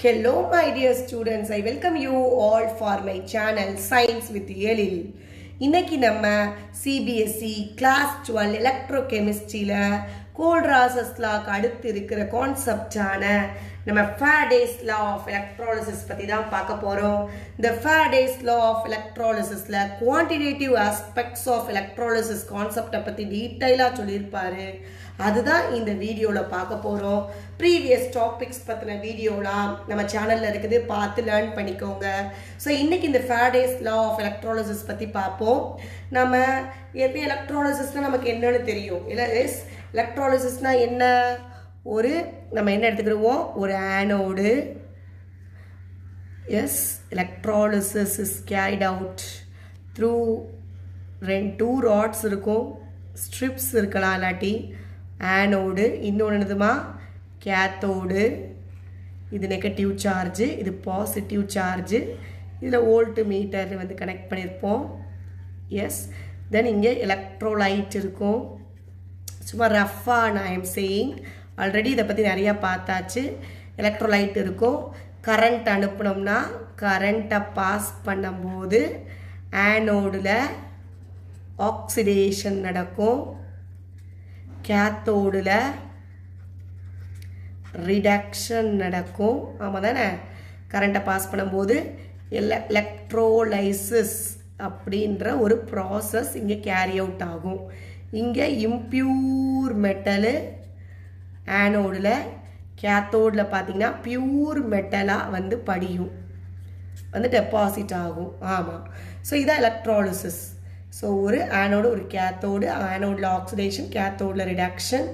Hello my dear students, I welcome you all for my channel Science with Elil. இன்னைக்கு நம்ம CBSE Class 12 Electrochemistryல Kohlraasch's lawக்கு அடுத்து இருக்கிற கான்செப்டான நம்ம Faraday's law of electrolysis பத்தி தான் பார்க்க போறோம். இந்த Faraday's law of electrolysisல quantitative aspects of electrolysis கான்செப்ட பத்தி டீடைலா சொல்லியிருப்பாரு. அதுதான் இந்த வீடியோல பார்க்க போறோம். previous topics பத்தின வீடியோலாம் நம்ம சேனல்ல இருக்குது, பார்த்து லேர்ன் பண்ணிக்கோங்க. ஸோ இன்னைக்கு இந்த Faraday's law of electrolysis பத்தி பார்ப்போம். நம்ம எப்படி எலக்ட்ரோலிசிஸ்னா நமக்கு என்னன்னு தெரியும் இல்ல? எஸ், எலக்ட்ரோலிசிஸ்னா என்ன? நம்ம என்ன எடுத்துக்கிடுவோம், ஒரு anode. Yes, electrolysis is carried out through two rods இருக்கும், ஸ்ட்ரிப்ஸ் இருக்கலாம், இல்லாட்டி ஆனோடு. இன்னொன்று என்னதுமா, கேத்தோடு. இது நெகட்டிவ் சார்ஜு, இது பாசிட்டிவ் சார்ஜு. இதில் வோல்ட் மீட்டர் வந்து கனெக்ட் பண்ணியிருப்போம். எஸ், தென் இங்கே எலக்ட்ரோலைட் இருக்கும். சும்மா ரஃபாக நான் ஐம் சேயிங், ஆல்ரெடி இதை பற்றி நிறையா பார்த்தாச்சு. எலக்ட்ரோலைட் இருக்கும். கரண்ட் அனுப்பினோம்னா கரண்ட்டை பாஸ் பண்ணும்போது ஆனோடில் ஆக்சிடேஷன் நடக்கும், கேத்தோடில் ரிடக்ஷன் நடக்கும். ஆமாம் தானே? கரண்ட்டை பாஸ் பண்ணும்போது எலக்ட்ரோலைசிஸ் அப்படின்ற ஒரு ப்ராசஸ் இங்கே கேரி அவுட் ஆகும். இங்கே இம்பியூர் மெட்டலு ஆனோடில், கேத்தோடில் பார்த்தீங்கன்னா பியூர் மெட்டலாக வந்து படியும், வந்து டெபாசிட் ஆகும். ஆமாம். ஸோ இதான் எலக்ட்ராலிசிஸ். ஸோ ஒரு ஆனோடு, ஒரு கேத்தோடு. ஆனோடில் ஆக்சிடேஷன், கேத்தோடில் ரிடக்ஷன்.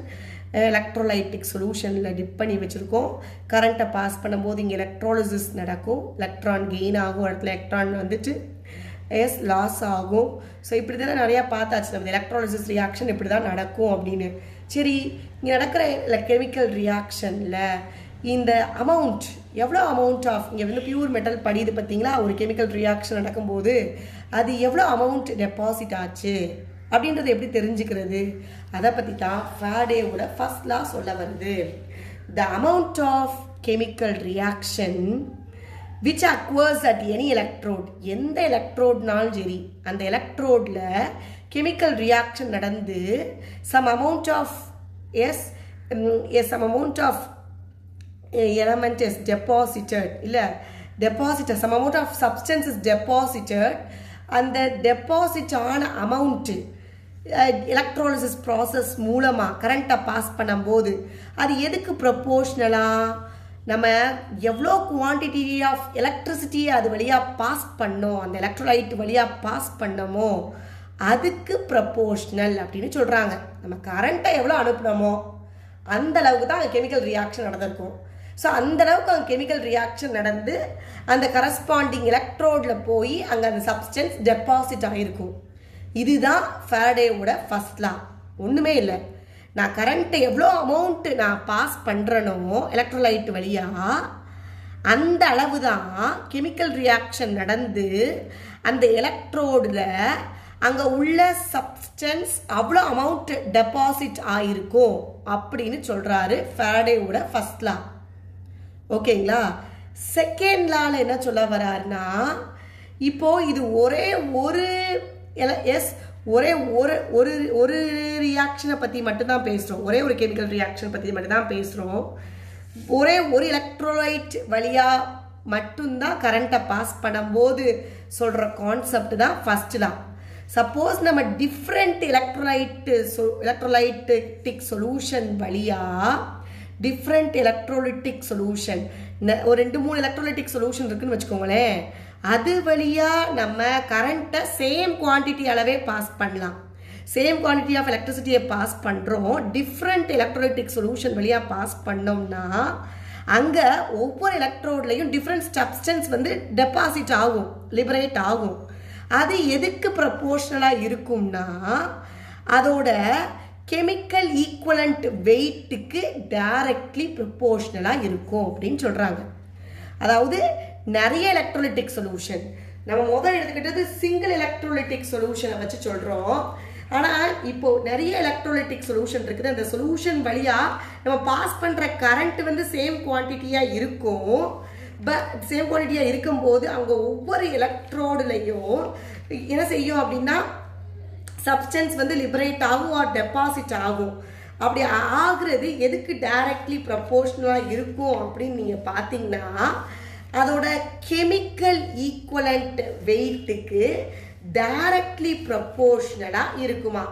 எலக்ட்ரோலைட்டிக் சொல்யூஷனில் டிப் பண்ணி வச்சுருக்கோம். கரண்ட்டை பாஸ் பண்ணும்போது இங்கே எலக்ட்ராலிசிஸ் நடக்கும். எலக்ட்ரான் கெயின் ஆகும், இடத்துல எலக்ட்ரான் வந்துட்டு எஸ் லாஸ் ஆகும். ஸோ இப்படி தானே நிறையா பார்த்தாச்சு நம்ம எலக்ட்ராலிசிஸ் ரியாக்ஷன் இப்படி தான் நடக்கும் அப்படின்னு. சரி, இங்கே நடக்கிற கெமிக்கல் ரியாக்ஷனில் இந்த அமௌண்ட், எவ்வளோ அமௌண்ட் ஆஃப், இங்கே வந்து பியூர் மெட்டல் படியுது பார்த்தீங்களா, ஒரு கெமிக்கல் ரியாக்ஷன் நடக்கும்போது அது எவ்வளோ அமௌண்ட் டெபாசிட் ஆச்சு அப்படின்றது எப்படி தெரிஞ்சுக்கிறது, அதை பற்றி தான் ஃபாரடேவோட ஃபர்ஸ்ட் லா சொல்ல வருது. The amount of chemical reaction which occurs at any electrode, எந்த எலக்ட்ரோட்னாலும் சரி, அந்த எலக்ட்ரோடில் கெமிக்கல் ரியாக்ஷன் நடந்து some amount of some amount of element is deposited, இல்லை deposited, some amount of substance is deposited. அந்த டெபாசிட் ஆன அமௌண்ட்டு எலக்ட்ரோலிசிஸ் ப்ராசஸ் மூலமாக கரண்ட்டை பாஸ் பண்ணும்போது அது எதுக்கு ப்ரொப்போஷ்னலாக, நம்ம எவ்வளோ குவான்டிட்டி ஆஃப் எலக்ட்ரிசிட்டியை அது வழியாக பாஸ் பண்ணோம், அந்த எலக்ட்ரோலைட் வழியாக பாஸ் பண்ணோமோ அதுக்கு ப்ரப்போர்ஷ்னல் அப்படின்னு சொல்கிறாங்க. நம்ம கரண்ட்டை எவ்வளோ அனுப்பினோமோ அந்த அளவுக்கு தான் அங்கே கெமிக்கல் ரியாக்ஷன் நடந்திருக்கும். ஸோ அந்த அளவுக்கு அங்கே கெமிக்கல் ரியாக்ஷன் நடந்து அந்த கரஸ்பாண்டிங் எலக்ட்ரோடில் போய் அங்கே அந்த சப்ஸ்டன்ஸ் டெபாசிட் ஆகிருக்கும். இதுதான் ஃபாரடேவோட ஃபர்ஸ்ட் லா. ஒன்றுமே இல்லை, நான் கரண்ட்டை எவ்வளோ அமௌண்ட்டு நான் பாஸ் பண்ணுறனோ எலக்ட்ரோலைட் வழியாக அந்த அளவு தான் கெமிக்கல் ரியாக்ஷன் நடந்து அந்த எலக்ட்ரோடில் அங்கே உள்ள சப்ஸ்டன்ஸ் அவ்வளோ அமௌண்ட் டெபாசிட் ஆகிருக்கும் அப்படின்னு சொல்கிறாரு ஃபாரடேவோட ஃபர்ஸ்ட் லா. ஓகேங்களா? செகண்ட் லாவில் என்ன சொல்ல வர்றாருன்னா, இப்போது இது ஒரே ஒரு ஒரே ஒரு ரியாக்ஷனை பற்றி மட்டும்தான் பேசுகிறோம், ஒரே ஒரு கெமிக்கல் ரியாக்ஷன் பற்றி மட்டும்தான் பேசுகிறோம். ஒரே ஒரு எலக்ட்ரோலைட் வழியாக மட்டும்தான் கரண்ட்டை பாஸ் பண்ணும்போது சொல்கிற கான்செப்ட் தான் ஃபர்ஸ்ட் லா. சப்போஸ் நம்ம டிஃப்ரெண்ட் எலக்ட்ரோலைட்டிக் சொல்யூஷன் வழியாக, டிஃப்ரெண்ட் எலக்ட்ரோலிட்டிக் சொல்யூஷன், ஒரு 2-3 எலக்ட்ரோலைட்டிக் சொல்யூஷன் இருக்குன்னு வச்சுக்கோங்களேன், அது வழியாக நம்ம கரண்ட்டை சேம் குவான்டிட்டி அளவே பாஸ் பண்ணலாம். சேம் குவான்டிட்டி ஆஃப் எலக்ட்ரிசிட்டியை பாஸ் பண்ணுறோம், டிஃப்ரெண்ட் எலக்ட்ரோலைட்டிக் சொல்யூஷன் வழியாக பாஸ் பண்ணோம்னா அங்கே ஒவ்வொரு எலக்ட்ரோட்லையும் டிஃப்ரெண்ட் சப்ஸ்டன்ஸ் வந்து டெபாசிட் ஆகும், லிபரேட் ஆகும். அது எதுக்கு ப்ரப்போர்ஷனலாக இருக்கும்னா அதோட கெமிக்கல் ஈக்குவலண்ட் வெயிட்டுக்கு டைரக்ட்லி ப்ரப்போர்ஷனலாக இருக்கும் அப்படின்னு சொல்கிறாங்க. அதாவது நிறைய எலக்ட்ரோலிட்டிக் சொல்யூஷன், நம்ம முதல் எடுத்துக்கிட்டது சிங்கிள் எலக்ட்ரோலிட்டிக் சொல்யூஷனை வச்சு சொல்கிறோம். ஆனால் இப்போ நிறைய எலக்ட்ரோலைட்டிக் சொல்யூஷன் இருக்குது. அந்த சொல்யூஷன் வழியாக நம்ம பாஸ் பண்ணுற கரண்ட் வந்து சேம் குவான்டிட்டியாக இருக்கும். பட் சேம் குவான்டிட்டியாக இருக்கும்போது அவங்க ஒவ்வொரு எலக்ட்ரோடுலையும் என்ன செய்யும் அப்படின்னா சப்ஸ்டன்ஸ் வந்து லிபரேட் ஆகும் ஆர் டெபாசிட் ஆகும். அப்படி ஆகுறது எதுக்கு டைரக்ட்லி ப்ரப்போர்ஷனலாக இருக்கும் அப்படின்னு நீங்கள் பார்த்தீங்கன்னா அதோட கெமிக்கல் ஈக்குவலண்ட் வெயிட்டுக்கு டைரக்ட்லி ப்ரப்போர்ஷனலாக இருக்குமா.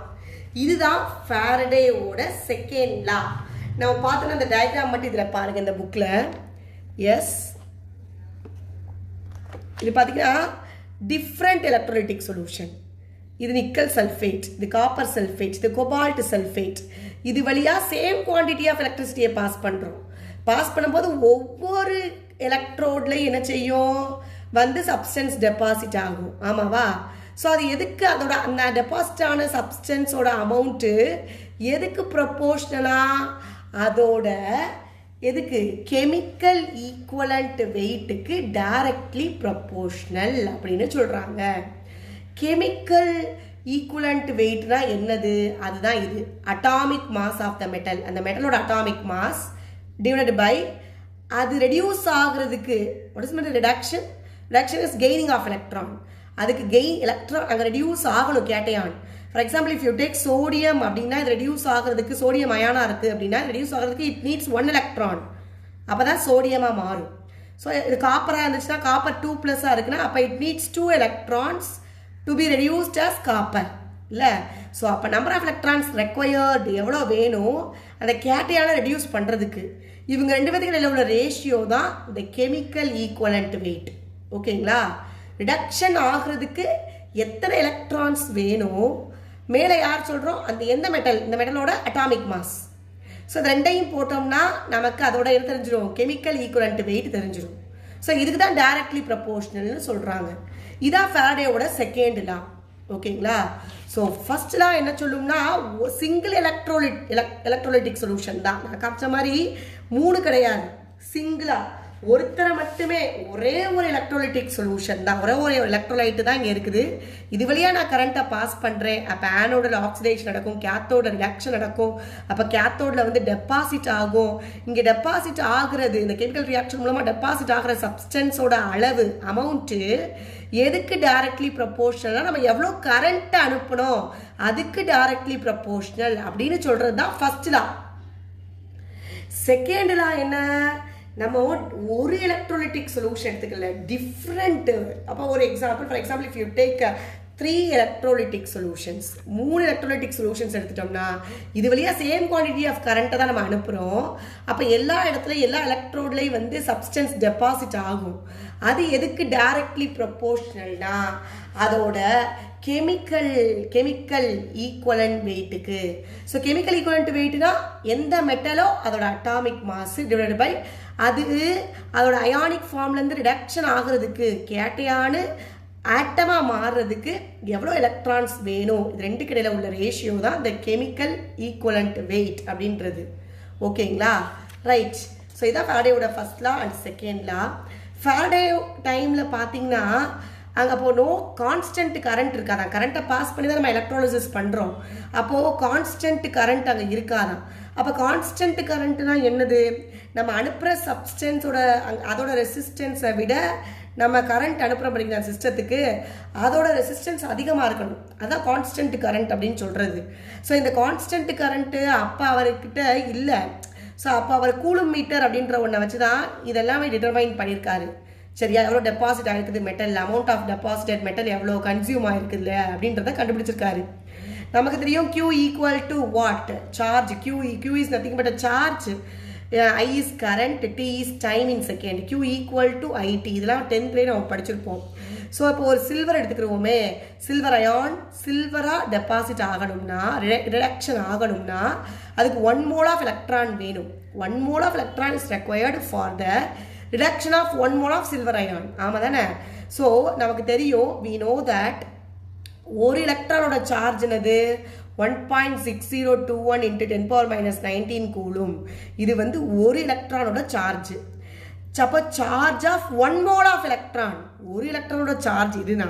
இதுதான் ஃபாரடேயோட செகண்ட் லா. நம்ம பார்த்தோன்னா அந்த டயக்ராம் மட்டும் இதில் பாருங்கள் இந்த புக்கில். எஸ், இது பார்த்தீங்கன்னா டிஃப்ரெண்ட் எலக்ட்ரோலைட்டிக் சொல்யூஷன். இது நிக்கல் சல்ஃபேட், இது காப்பர் சல்ஃபேட், இது கோபால்ட் சல்ஃபேட். இது வழியாக சேம் குவான்டிட்டி ஆஃப் எலக்ட்ரிசிட்டியை பாஸ் பண்ணுறோம். பாஸ் பண்ணும்போது ஒவ்வொரு எலக்ட்ரோட்லையும் என்ன செய்யும் வந்து சப்ஸ்டன்ஸ் டெபாசிட் ஆகும். ஆமாவா? ஸோ அது எதுக்கு அதோட அந்த டெபாசிட் ஆன சப்ஸ்டன்ஸோட அமௌண்ட்டு எதுக்கு ப்ரப்போர்ஷனலாக அதோட எதுக்கு கெமிக்கல் ஈக்குவலண்ட் வெயிட்டுக்கு டைரக்ட்லி ப்ரப்போர்ஷனல் அப்படின்னு சொல்கிறாங்க. கெமிக்கல் ஈக்குவலண்ட் வெயிட்னா என்னது? அதுதான் இது atomic mass of the metal. அந்த மெட்டலோட அட்டாமிக் மாஸ் டிவைடட் பை அது ரெடியூஸ் ஆகுறதுக்கு what is mean reduction. Reduction is gaining of electron. அதுக்கு கெயின் எலக்ட்ரான் அங்கே ரெடியூஸ் ஆகணும் cation. For example if you take sodium அப்படின்னா இது ரெடியூஸ் ஆகிறதுக்கு சோடியம் அயானா இருக்குது அப்படின்னா ரெடியூஸ் ஆகிறதுக்கு இட் நீட்ஸ் 1 எலக்ட்ரான். அப்போ தான் சோடியமாக மாறும். ஸோ இது காப்பராக இருந்துச்சுன்னா காப்பர் 2+ இருக்குன்னா அப்போ it needs 2 electrons to be reduced as copper இல்லை. ஸோ அப்போ நம்பர் ஆஃப் எலக்ட்ரான்ஸ் ரெக்வயர்டு எவ்வளோ வேணும் அந்த கேட்டையான ரெடியூஸ் பண்ணுறதுக்கு. இவங்க 2 பேருக்கு இடையில உள்ள ரேஷியோ தான் இந்த கெமிக்கல் ஈக்குவலண்ட் வெயிட். ஓகேங்களா? ரிடக்ஷன் ஆகிறதுக்கு எத்தனை எலக்ட்ரான்ஸ் வேணும் மேலே யார் சொல்கிறோம் அந்த எந்த மெட்டல், இந்த மெட்டலோட அட்டாமிக் மாஸ். ஸோ இது ரெண்டையும் போட்டோம்னா நமக்கு அதோட என்ன தெரிஞ்சிடும் கெமிக்கல் ஈக்குவலண்ட் வெயிட் தெரிஞ்சிடும். ஸோ இதுக்கு தான் டைரக்ட்லி ப்ரப்போர்ஷனல்னு சொல்கிறாங்க. இதான் ஃபாரடேயோட செகண்ட் லா. ஓகேங்களா? ஸோ ஃபர்ஸ்ட் லா என்ன சொல்லும்னா சிங்கிள் எலக்ட்ரோலைட்டிக் சொல்யூஷன் தான். நான் காமிச்ச மாதிரி 3 கிடையாது, சிங்கிளா ஒருத்தரை மட்டுமே ஒரே ஒரு எலக்ட்ரோலைட்டிக் சொல்யூஷன் தான், ஒரே ஒரு எலக்ட்ரோலைட்டு தான் இங்கே இருக்குது. இது வழியாக நான் கரண்ட்டை பாஸ் பண்ணுறேன். அப்போ ஆனோட ஆக்சிடேஷன் நடக்கும், கேத்தோட ரிடக்ஷன் நடக்கும். அப்போ கேத்தோடில் வந்து டெபாசிட் ஆகும். இங்கே டெபாசிட் ஆகுறது இந்த கெமிக்கல் ரியாக்ஷன் மூலமாக டெபாசிட் ஆகிற சப்ஸ்டன்ஸோட அளவு அமௌண்ட்டு எதுக்கு டைரக்ட்லி ப்ரப்போர்ஷனலாக நம்ம எவ்வளோ கரண்ட்டை அனுப்பணும் அதுக்கு டைரக்ட்லி ப்ரப்போர்ஷனல் அப்படின்னு சொல்கிறது தான் ஃபர்ஸ்ட் லா. செகண்ட் லா என்ன? நம்ம ஒரு எலக்ட்ரோலைட்டிக் சொல்யூஷன் எடுத்துக்கல, டிஃப்ரெண்ட். அப்போ ஒரு example, for example if you take 3 electrolytic solutions, 3 electrolytic solutions எடுத்துட்டோம்னா இது வழியாக சேம் குவான்டிட்டி ஆஃப் கரண்ட்டை தான் நம்ம அனுப்புகிறோம். அப்போ எல்லா இடத்துலையும் எல்லா எலக்ட்ரோட்லையும் வந்து சப்ஸ்டன்ஸ் டெபாசிட் ஆகும். அது எதுக்கு டைரக்ட்லி ப்ரப்போர்ஷனல்னா அதோட கெமிக்கல் ஈக்குவலண்ட் வெயிட்டுக்கு. ஸோ கெமிக்கல் ஈக்குவலண்ட் வெயிட்னா எந்த மெட்டலோ அதோட அட்டாமிக் மாஸ் டிவைடட் பை அது அதோட அயானிக் ஃபார்ம்லேருந்து ரிடக்ஷன் ஆகிறதுக்கு கேட்டையானு ஆட்டமாக மாறுறதுக்கு எவ்வளோ எலக்ட்ரான்ஸ் வேணும். இது 2க்கு இடையில உள்ள ரேஷியோ தான் இந்த கெமிக்கல் ஈக்குவலண்ட் வெயிட் அப்படின்றது. ஓகேங்களா? ரைட். ஸோ இதான் ஃபாரடேயோட first law and second law. Faraday டைமில் பார்த்தீங்கன்னா அங்கே அப்போது நோ கான்ஸ்டன்ட் கரண்ட் இருக்காதான். கரண்ட்டை பாஸ் பண்ணி தான் நம்ம எலக்ட்ரோலிசிஸ் பண்ணுறோம். அப்போது கான்ஸ்டன்ட் கரண்ட் அங்கே இருக்காதான். அப்போ கான்ஸ்டன்ட் கரண்ட்னா என்னது? நம்ம அனுப்புகிற சப்ஸ்டன்ஸோட அதோட ரெசிஸ்டன்ஸை விட நம்ம கரண்ட் அனுப்புகிற படிக்கிற சிஸ்டத்துக்கு அதோட ரெசிஸ்டன்ஸ் அதிகமாக இருக்கணும். அதான் கான்ஸ்டன்ட் கரண்ட் அப்படின்னு சொல்கிறது. ஸோ இந்த கான்ஸ்டன்ட் கரண்ட்டு அப்போ அவர்கிட்ட இல்லை. ஸோ அப்போ அவர் கூலும் மீட்டர் அப்படின்ற ஒன்றை வச்சு தான் இதெல்லாமே டிட்டர்மைன் பண்ணியிருக்காரு. சரியா? எவ்வளோ டெபாசிட் ஆகிருக்குது மெட்டல், அமௌண்ட் ஆஃப் டெபாசிட்டட் மெட்டல் எவ்வளோ கன்சியூம் ஆகிருக்குது அப்படின்றத கண்டுபிடிச்சிருக்காரு. நமக்கு தெரியும் Q equal to what? Charge. Q is nothing but charge, I is current, T is time in second. Q equal to IT. இதெல்லாம் 10th grade நம்ம படிச்சிருப்போம். ஸோ இப்போ ஒரு சில்வர் எடுத்துக்கிறோமே, சில்வர் அயான் சில்வராக டெபாசிட் ஆகணும்னா ரிடக்ஷன் ஆகணும்னா அதுக்கு 1 mole ஆஃப் எலக்ட்ரான் வேணும். 1 mole of electron is required for the reduction of 1 mole of silver ion. ஆமாம் தானே? ஸோ நமக்கு தெரியும் we know that ஒரு எலக்ட்ரானோட சார்ஜ் என்னது 1.6021 into 10⁻⁻19 கூலும். இது வந்து ஒரு எலக்ட்ரானோட சார்ஜ். அப்போ charge of 1 mole of electron, ஒரு எலக்ட்ரானோட சார்ஜ் இதுனா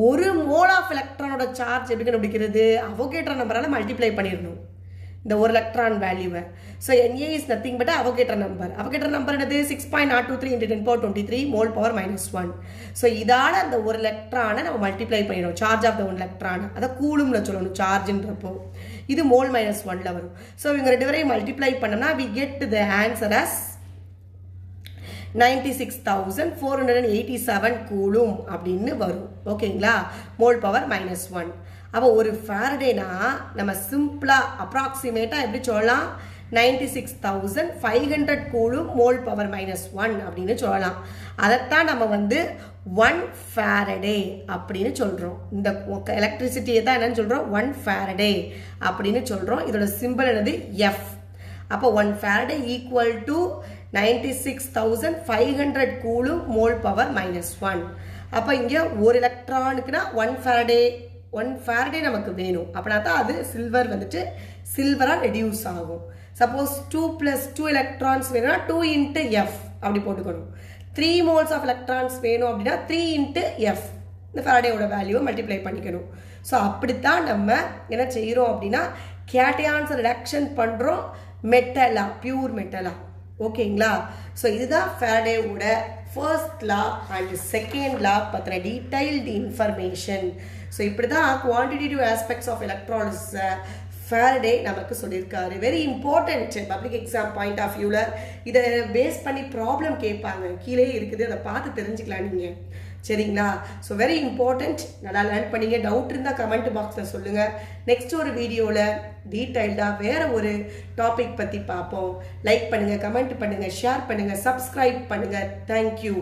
1 mole ஆஃப் எலக்ட்ரானோட சார்ஜ் எப்படி கண்டுபிடிக்கிறது? அவோகேட்ரோ நம்பரால் மல்டிப்ளை பண்ணிடணும். இந்த ஒரு எலக்ட்ரான் வேல்யூவை. So Na is nothing but Avogadro number. Avogadro number என்னது 6.023 × 10^23 மோல் பவர் -1. ஸோ இதால அந்த ஒரு எலக்ட்ரானை நம்ம மல்டிப்ளை பண்ணிடும். Charge of the one electron அதை கூலும்ல சொல்லணும் சார்ஜ்ன்றப்போ. இது மோல் -1ல வரும். ஸோ இவங்க ரெண்டு பேரையும் மல்டிப்ளை பண்ணோம்னா we get the answer as 96,487 coulomb அப்படின்னு வரும். ஓகேங்களா, மோல் பவர் -1. அப்போ ஒரு ஃபாரடேனா நம்ம சிம்பிளா அப்ராக்சிமேட்டா எப்படி சொல்லலாம், 96,500 கூலும் மோல் பவர் -1 அப்படின்னு சொல்லலாம். அதைத்தான் நம்ம வந்து 1 ஃபாரடே அப்படின்னு சொல்றோம். இந்த எலக்ட்ரிசிட்டியை தான் என்னன்னு சொல்றோம், 1 ஃபாரடே அப்படின்னு சொல்றோம். இதோட சிம்பிள் என்னது, F. அப்போ 1 Faraday equal to 96,500 coulomb mole power -1. அப்போ இங்கே ஒரு எலக்ட்ரானுக்குனா 1 ஃபாரடே நமக்கு வேணும். அப்படின்னா தான் அது சில்வர் வந்துட்டு சில்வரா ரெடியூஸ் ஆகும். சப்போஸ் 2 + 2 எலக்ட்ரான்ஸ் வேணும்னா 2 × F அப்படி போட்டுக்கணும். 3 மோல்ஸ் ஆஃப் எலக்ட்ரான்ஸ் வேணும் அப்படின்னா 3 × F இந்த ஃபாரடேயோட வேல்யூவை மல்டிப்ளை பண்ணிக்கணும். ஸோ அப்படித்தான் நம்ம என்ன செய்கிறோம் அப்படின்னா கேட்டையான்ஸ் ரிடக்ஷன் பண்ணுறோம் மெட்டலா, பியூர் மெட்டலா. ஓகேங்களா, ஸோ இதுதான் ஃபாரடேவோட first law and second law பற்றின டீடைல்டு இன்ஃபர்மேஷன். ஸோ இப்படி தான் குவான்டிடேட்டிவ் ஆஸ்பெக்ட்ஸ் ஆஃப் எலக்ட்ரானிக்ஸை ஃபாரடே நமக்கு சொல்லியிருக்காரு. Very important public exam point of வியூவில் இதை பேஸ் பண்ணி ப்ராப்ளம் கேட்பாங்க. கீழே இருக்குது, அதை பார்த்து தெரிஞ்சுக்கலாம் நீங்கள். சரிங்களா, ஸோ வெரி இம்பார்ட்டன்ட். நல்லா லேர்ன் பண்ணிங்க. டவுட் இருந்தால் கமெண்ட் பாக்ஸில் சொல்லுங்கள். நெக்ஸ்ட் ஒரு வீடியோவில் டீட்டெயில்டாக வேறு ஒரு டாபிக் பற்றி பார்ப்போம். லைக் பண்ணுங்கள், கமெண்ட் பண்ணுங்கள், ஷேர் பண்ணுங்கள், சப்ஸ்கிரைப் பண்ணுங்கள். தேங்க்யூ.